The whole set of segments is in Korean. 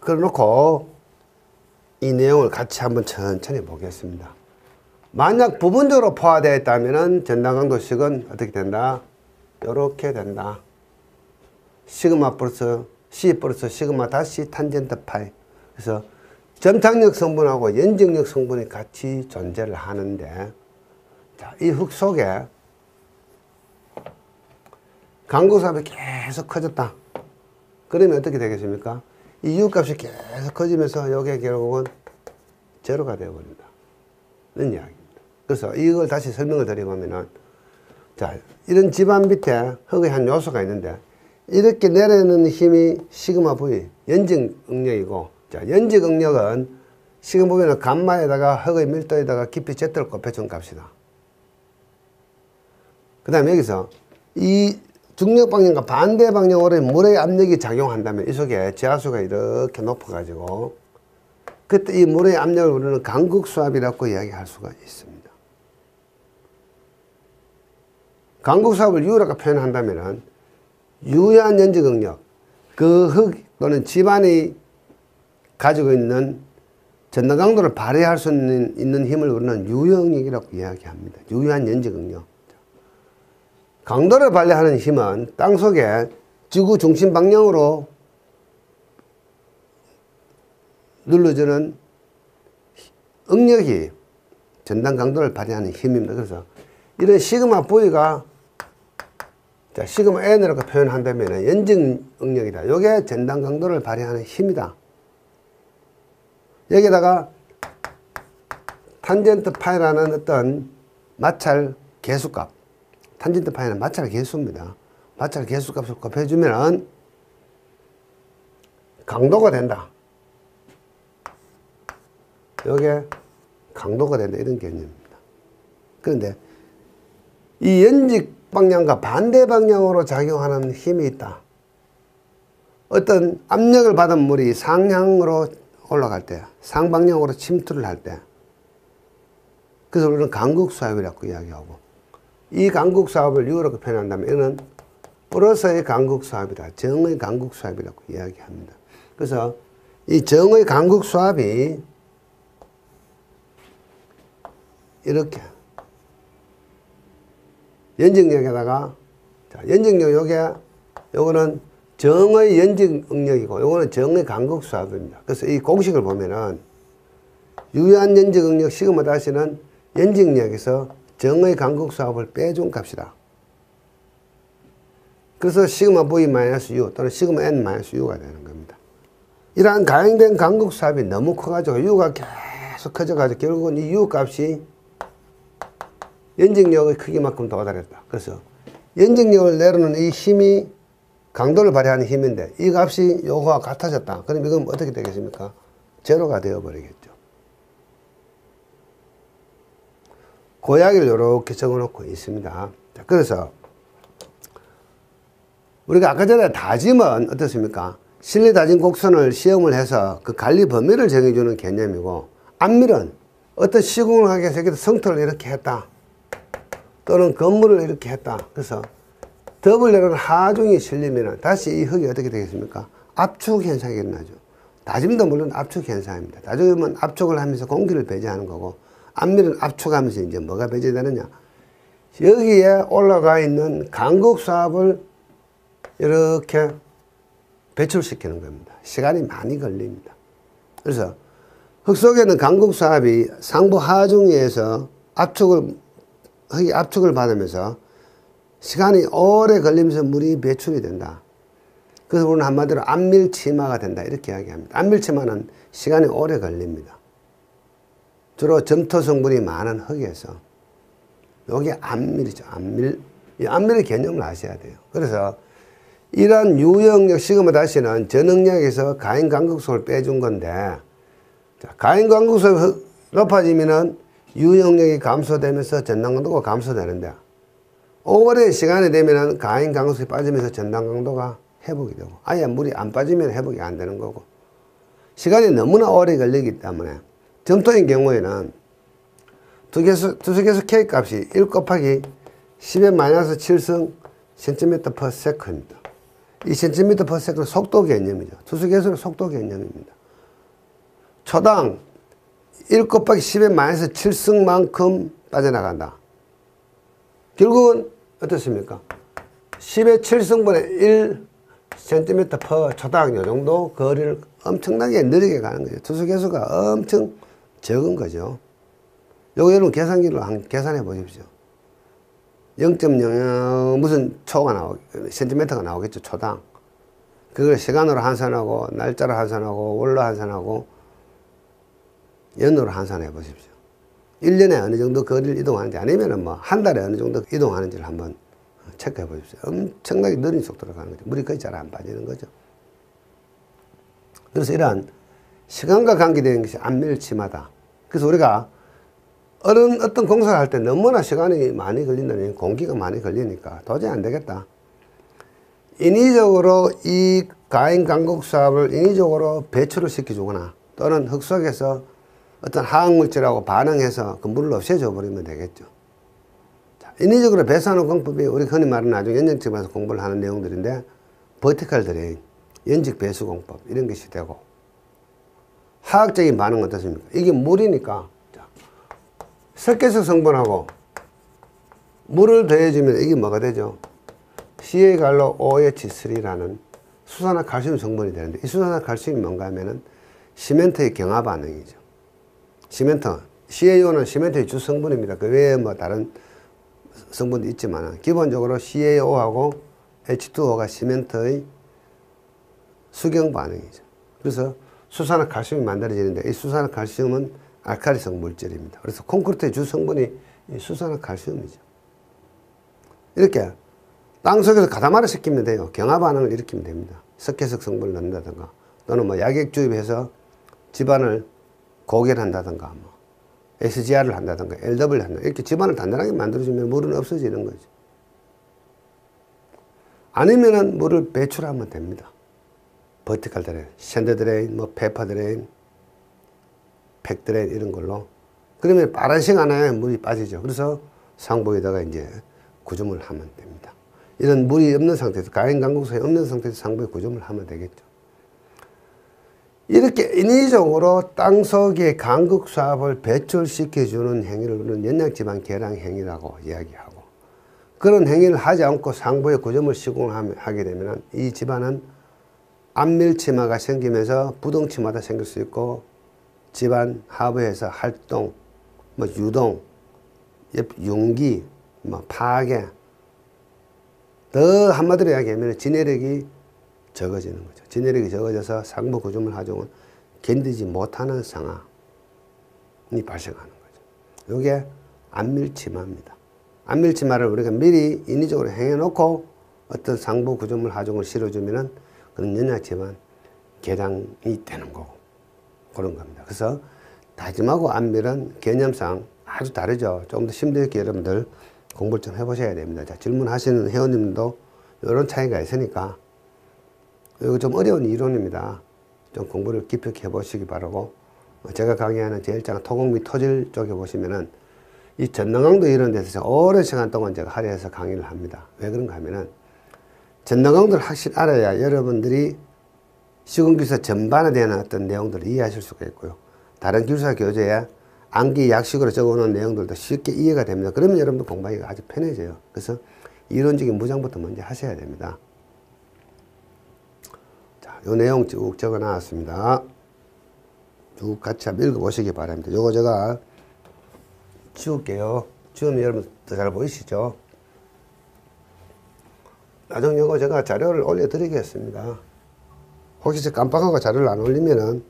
그래놓고 이 내용을 같이 한번 천천히 보겠습니다. 만약 부분적으로 포화되어 있다면 전단 강도식은 어떻게 된다? 이렇게 된다. 시그마 플러스 C 플러스 시그마 다시 탄젠트 파이. 그래서 점착력 성분하고 연직력 성분이 같이 존재를 하는데, 자, 이 흙 속에 강도삽이 계속 커졌다. 그러면 어떻게 되겠습니까? 이 U값이 계속 커지면서 이게 결국은 제로가 되어버린다. 는 이야기입니다. 그래서 이걸 다시 설명을 드리면은, 자, 이런 집안 밑에 흙의 한 요소가 있는데, 이렇게 내려오는 힘이 시그마 V, 연직 응력이고, 자, 연직 응력은 시그마 V는 감마에다가 흙의 밀도에다가 깊이 Z를 곱해준 값이다. 그 다음에 여기서 이 중력 방향과 반대 방향으로 물의 압력이 작용한다면 이 속에 지하수가 이렇게 높아가지고 그때 이 물의 압력을 우리는 강국수압이라고 이야기할 수가 있습니다. 강국수압을 U라고 표현한다면 유효한 연직 응력, 그 흙 또는 집안이 가지고 있는 전단 강도를 발휘할 수 있는 힘을 우리는 유효응력이라고 이야기합니다. 유효한 연직 응력. 강도를 발휘하는 힘은 땅속에 지구 중심 방향으로 눌러주는 응력이 전단 강도를 발휘하는 힘입니다. 그래서 이런 시그마 V가, 자, 시그마 N이라고 표현한다면 연직 응력이다. 이게 전단 강도를 발휘하는 힘이다. 여기다가 탄젠트 파이라는 어떤 마찰 계수값, 탄젠트 파이는 마찰 계수입니다. 마찰 계수값을 곱해주면 강도가 된다. 이게 강도가 된다. 이런 개념입니다. 그런데 이 연직 방향과 반대 방향으로 작용하는 힘이 있다. 어떤 압력을 받은 물이 상향으로 올라갈 때, 상방향으로 침투를 할 때, 그래서 우리는 강국수압이라고 이야기하고, 이 강국수압을 U라고 표현한다면 이는 플러스의 강국수압이다. 정의 강국수압이라고 이야기합니다. 그래서 이 정의 강국수압이 이렇게 연직력에다가, 자, 연직력 요거는 정의 연직 응력이고 요거는 정의 강국수압입니다. 그래서 이 공식을 보면은 유효한 연직 응력 시그마 다시는 연직력에서 정의 강국수압을 빼준 값이다. 그래서 시그마 V 마이너스 U 또는 시그마 N 마이너스 U가 되는 겁니다. 이러한 가행된 강국수압이 너무 커가지고 U가 계속 커져가지고 결국은 이 U 값이 연직력의 크기만큼 도달했다. 그래서 연직력을 내려놓는 이 힘이 강도를 발휘하는 힘인데 이 값이 요거와 같아졌다. 그럼 이건 어떻게 되겠습니까? 제로가 되어버리겠죠. 그 이야기를 이렇게 적어놓고 있습니다. 자, 그래서 우리가 아까 전에 다짐은 어떻습니까? 실내 다짐 곡선을 시험을 해서 그 관리 범위를 정해주는 개념이고, 안밀은 어떤 시공을 하기 위해서 성토를 이렇게 했다. 또는 건물을 이렇게 했다. 그래서 더블레는 하중이 실리면 다시 이 흙이 어떻게 되겠습니까? 압축 현상이 일어나죠. 다짐도 물론 압축 현상입니다. 다짐은 압축을 하면서 공기를 배제하는 거고, 안밀은 압축하면서 이제 뭐가 배제되느냐? 여기에 올라가 있는 강국수압을 이렇게 배출시키는 겁니다. 시간이 많이 걸립니다. 그래서 흙 속에는 강국수압이 상부 하중위에서 흙이 압축을 받으면서 시간이 오래 걸리면서 물이 배출이 된다. 그래서 우리는 한마디로 안밀치마가 된다. 이렇게 이야기합니다. 안밀치마는 시간이 오래 걸립니다. 주로 점토 성분이 많은 흙에서. 이게 안밀이죠. 안밀. 이 안밀의 개념을 아셔야 돼요. 그래서 이러한 유형력 시그마 다시는 전응력에서 가행 강국수압을 빼준 건데, 자, 가행 강국수압이 높아지면은 유형력이 감소되면서 전단 강도가 감소되는데, 오래 시간이 되면은 가행 강국수압이 빠지면서 전단 강도가 회복이 되고, 아예 물이 안 빠지면 회복이 안 되는 거고, 시간이 너무나 오래 걸리기 때문에 점토인 경우에는 투수계수 K 값이 1 곱하기 10의 마이너스 7성 cm/s입니다. 이 cm/s는 속도 개념이죠. 투수계수는 속도 개념입니다. 초당 1 곱하기 10의 마이너스 7승만큼 빠져나간다. 결국은 어떻습니까? 10의 7승분의 1cm per 초당 요 정도 거리를 엄청나게 느리게 가는 거죠. 투수 개수가 엄청 적은 거죠. 요거 여러분 계산기로 한번 계산해 보십시오. 0.00 무슨 초가 센티미터가 나오겠죠. 초당. 그걸 시간으로 환산하고 날짜로 환산하고 월로 환산하고 연으로 환산해 보십시오. 1년에 어느 정도 거리를 이동하는지 아니면 뭐 한 달에 어느 정도 이동하는지를 한번 체크해 보십시오. 엄청나게 느린 속도로 가는 거죠. 물이 거의 잘 안 빠지는 거죠. 그래서 이러한 시간과 관계되는 것이 안밀침하다. 그래서 우리가 어떤 공사를 할 때 너무나 시간이 많이 걸린다니 공기가 많이 걸리니까 도저히 안 되겠다. 인위적으로 이 가행 강국 사업을 인위적으로 배출을 시켜주거나 또는 흙 속에서 어떤 화학물질하고 반응해서 그 물을 없애줘 버리면 되겠죠. 자, 인위적으로 배수하는 공법이 우리 흔히 말하는 나중에 연장점에서 공부를 하는 내용들인데 버티컬 드레인, 연직 배수 공법 이런 것이 되고 화학적인 반응은 어떻습니까? 이게 물이니까 석회성 성분하고 물을 더해주면 이게 뭐가 되죠? Ca갈로 OH3라는 수산화칼슘 성분이 되는데 이 수산화칼슘이 뭔가 하면은 시멘트의 경화 반응이죠. 시멘트, CaO는 시멘트의 주 성분입니다. 그 외에 뭐 다른 성분도 있지만 기본적으로 CaO하고 H2O가 시멘트의 수경 반응이죠. 그래서 수산화칼슘이 만들어지는데 이 수산화칼슘은 알칼리성 물질입니다. 그래서 콘크리트의 주 성분이 수산화칼슘이죠. 이렇게 땅속에서 가다마를 시키면 돼요. 경화 반응을 일으키면 됩니다. 석회석 성분을 넣는다든가 또는 뭐 약액 주입해서 집안을 고결한다든가 뭐 SGR을 한다든가 LW를 한다. 이렇게 집안을 단단하게 만들어주면 물은 없어지는 거죠. 아니면은 물을 배출하면 됩니다. 버티컬 드레인, 샌드 드레인, 뭐 페퍼 드레인, 팩 드레인 이런 걸로. 그러면 빠른 시간 안에 물이 빠지죠. 그래서 상부에다가 이제 구조물을 하면 됩니다. 이런 물이 없는 상태에서 가행 강국소에 없는 상태에서 상부에 구조물을 하면 되겠죠. 이렇게 인위적으로 땅속의 강국 수압을 배출시켜주는 행위를 우리는 연약지방 계량 행위라고 이야기하고 그런 행위를 하지 않고 상부에 구조물 시공을 하게 되면 이 집안은 안밀침하가 생기면서 부동침하가 생길 수 있고 집안 하부에서 활동, 뭐 유동, 융기, 뭐 파괴 더 한마디로 이야기하면 진해력이 적어지는 거죠. 진해력이 적어져서 상부 구조물 하중은 견디지 못하는 상황이 발생하는 거죠. 이게 안밀침하입니다. 안밀침하를 우리가 미리 인위적으로 행해놓고 어떤 상부 구조물 하중을 실어주면은 그런 연약지만 개량이 되는 거고 그런 겁니다. 그래서 다짐하고 안밀은 개념상 아주 다르죠. 좀 더 심도 있게 여러분들 공부를 좀 해보셔야 됩니다. 자, 질문하시는 회원님도 이런 차이가 있으니까 이거 좀 어려운 이론입니다. 좀 공부를 깊이 해보시기 바라고 제가 강의하는 제1장 토공 및 토질 쪽에 보시면은 이 전능강도 이런 데서 오랜 시간 동안 제가 할애해서 강의를 합니다. 왜 그런가 하면은 전능강도를 확실히 알아야 여러분들이 시공기술사 전반에 대한 어떤 내용들을 이해하실 수가 있고요. 다른 기술사 교재에 암기 약식으로 적어놓은 내용들도 쉽게 이해가 됩니다. 그러면 여러분들 공부하기가 아주 편해져요. 그래서 이론적인 무장부터 먼저 하셔야 됩니다. 자, 요 내용 쭉 적어 놨습니다. 쭉 같이 한번 읽어보시기 바랍니다. 요거 제가 지울게요. 지우면 여러분 더 잘 보이시죠? 나중에 요거 제가 자료를 올려드리겠습니다. 혹시 깜빡하고 자료를 안 올리면은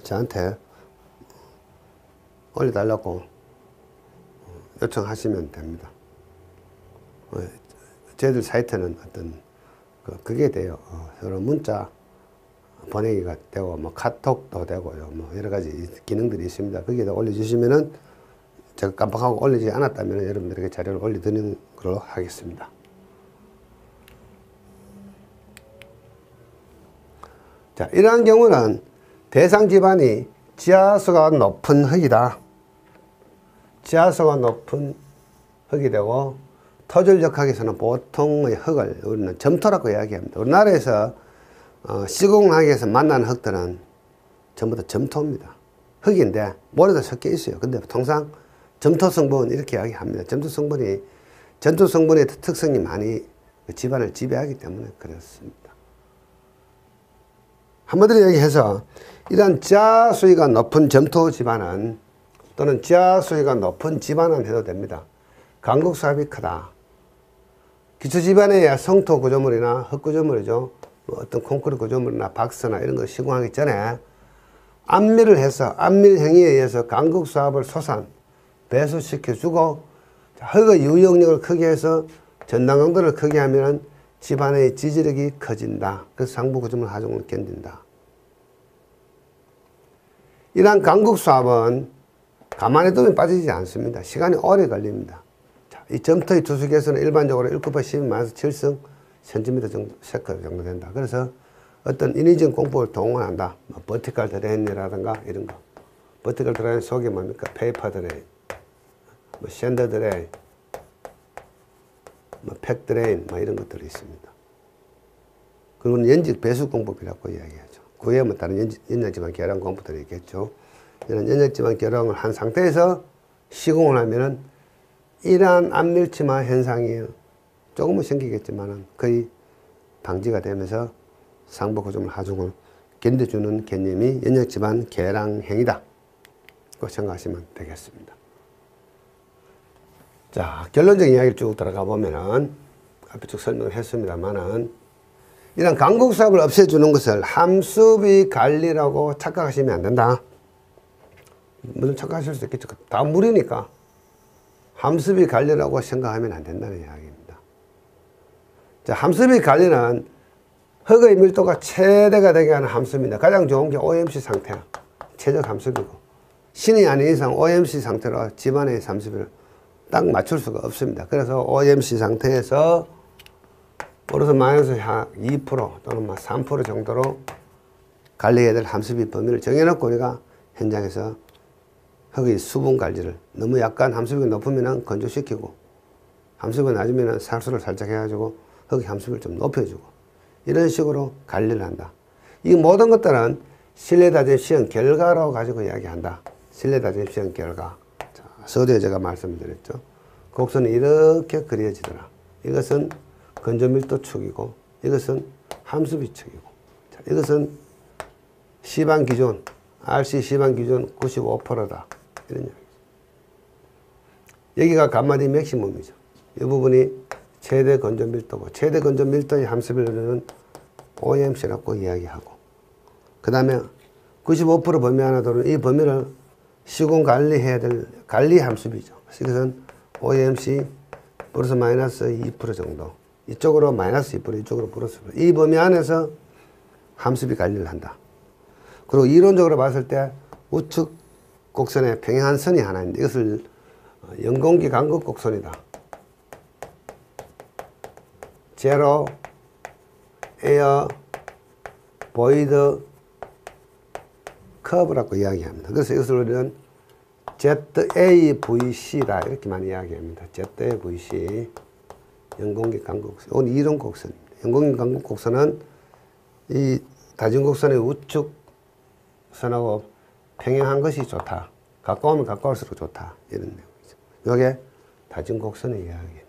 저한테 올려달라고 요청하시면 됩니다. 저희들 사이트는 어떤 그게 돼요. 여러 문자 보내기가 되고 뭐 카톡도 되고요. 뭐 여러 가지 기능들이 있습니다. 거기에다 올려주시면은 제가 깜빡하고 올리지 않았다면 여러분들에게 자료를 올려드리는 걸로 하겠습니다. 자, 이러한 경우는 대상 지반이 지하수가 높은 흙이다. 지하수가 높은 흙이 되고 토질역학에서는 보통의 흙을 우리는 점토라고 이야기합니다. 우리나라에서 시공학에서 만나는 흙들은 전부 다 점토입니다. 흙인데 모래도 섞여 있어요. 근데 통상 점토 성분 이렇게 이야기합니다. 점토 성분의 특성이 많이 집안을 지배하기 때문에 그렇습니다. 한마디로 얘기해서 이러한 지하 수위가 높은 점토 집안은 또는 지하 수위가 높은 집안은 해도 됩니다. 강국 수압이 크다. 기초 집안의 성토 구조물이나 흙 구조물이죠. 뭐 어떤 콘크리트 구조물이나 박스나 이런 거 시공하기 전에 안밀을 해서 안밀 행위에 의해서 강국 수압을 솟아 배수시켜주고 흙의 유역력을 크게 해서 전당 강도를 크게 하면 집안의 지지력이 커진다. 그래서 상부 구조물 하중을 견딘다. 이러한 강국 수압은 가만히 두면 빠지지 않습니다. 시간이 오래 걸립니다. 자, 이 점토의 투수기에서는 일반적으로 1/12-7승 cm 정도, 세컨 정도 된다. 그래서 어떤 인위적 공법을 동원한다. 뭐 버티컬 드레인이라든가 이런 거. 버티컬 드레인 속에 뭡니까? 페이퍼 드레인, 뭐 샌더 드레인, 뭐 팩 드레인, 뭐 이런 것들이 있습니다. 그리고 연직 배수 공법이라고 이야기하죠. 그 외에 뭐 다른 연약지방 결항 공법들이 있겠죠. 이런 연약지방 결항을 한 상태에서 시공을 하면은 이러한 안밀침화 현상이 조금은 생기겠지만은 거의 방지가 되면서 상부 구조물 하중을 견뎌주는 개념이 연약지방 결항행위다. 그 생각하시면 되겠습니다. 자, 결론적인 이야기를 쭉 들어가 보면은 앞에 쭉 설명을 했습니다만은 이런 강국 수압을 없애주는 것을 함수비 관리라고 착각하시면 안 된다. 물론 착각하실 수 있겠죠. 다 물이니까 함수비 관리라고 생각하면 안 된다는 이야기입니다. 자, 함수비 관리는 흙의 밀도가 최대가 되게 하는 함수입니다. 가장 좋은 게 OMC 상태야. 최적 함수비고. 신이 아닌 이상 OMC 상태로 집안의 함수비를 딱 맞출 수가 없습니다. 그래서 OMC 상태에서 플러스 마이너스 2% 또는 3% 정도로 관리해야 될 함수비 범위를 정해놓고 우리가 현장에서 흙의 수분 관리를 너무 약간 함수비가 높으면 건조시키고 함수비가 낮으면 살수를 살짝 해가지고 흙의 함수비를 좀 높여주고 이런 식으로 관리를 한다. 이 모든 것들은 실내다짐 시험 결과로 가지고 이야기한다. 실내다짐 시험 결과. 자, 서두에 제가 말씀을 드렸죠. 곡선이 이렇게 그려지더라. 이것은 건조밀도 축이고 이것은 함수비 축이고 자, 이것은 시방 기준 RC 시방 기준 95%다. 이런 이야기죠. 여기가 감마디 맥시멈이죠. 이 부분이 최대 건조밀도고 최대 건조밀도의 함수비를 OMC라고 이야기하고 그 다음에 95% 범위 안에 들어오는 이 범위를 시공 관리해야 될 관리 함수비죠. 이것은 OMC 플러스 마이너스 2% 정도. 이쪽으로 마이너스 2%, 이쪽으로 플러스 2%. 이 범위 안에서 함수비 관리를 한다. 그리고 이론적으로 봤을 때 우측 곡선에 평행한 선이 하나 있는데 이것을 영공기 간극 곡선이다. 제로, 에어, 보이드, 커브라고 이야기합니다. 그래서 이것을 우리는 ZAVC다 이렇게 많이 이야기합니다. ZAVC 영공기 간극 곡선. 오늘 이론 곡선입니다. 영공기 간극 곡선은 이 다진 곡선의 우측 선하고 평행한 것이 좋다. 가까우면 가까울수록 좋다. 이런 내용이죠. 이게 다진 곡선의 이야기입니다.